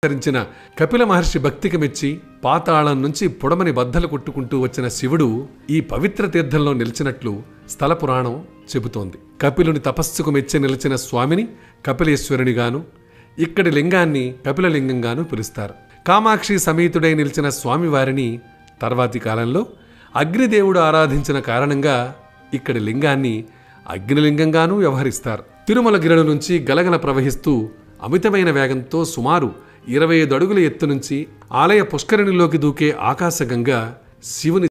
ధరించిన కపిల మహర్షి భక్తికి మెచ్చి పాతాళం నుంచి పొడమని బద్దలు కొట్టుకుంటూ వచ్చిన శివుడు ఈ పవిత్ర తీర్థంలో నిలిచినట్లు స్థల పురాణం చెబుతోంది. కపిలుని తపస్సుకు మెచ్చి నిలిచిన స్వామిని కపిలేశ్వరునిగాను, ఇక్కడి లింగాన్ని కపిలలింగంగాను పిలుస్తారు. కామాక్షి సమేతుడై నిలిచిన స్వామివారిని తర్వాతి కాలంలో అగ్నిదేవుడు ఆరాధించిన కారణంగా ఇక్కడి లింగాన్ని అగ్నిలింగంగానూ వ్యవహరిస్తారు. తిరుమల గిరుల నుంచి గలగల ప్రవహిస్తూ అమితమైన వేగంతో సుమారు 25 అడుగుల ఎత్తు నుంచి ఆలయ పుష్కరిణిలోకి దూకే ఆకాశగంగ శివుని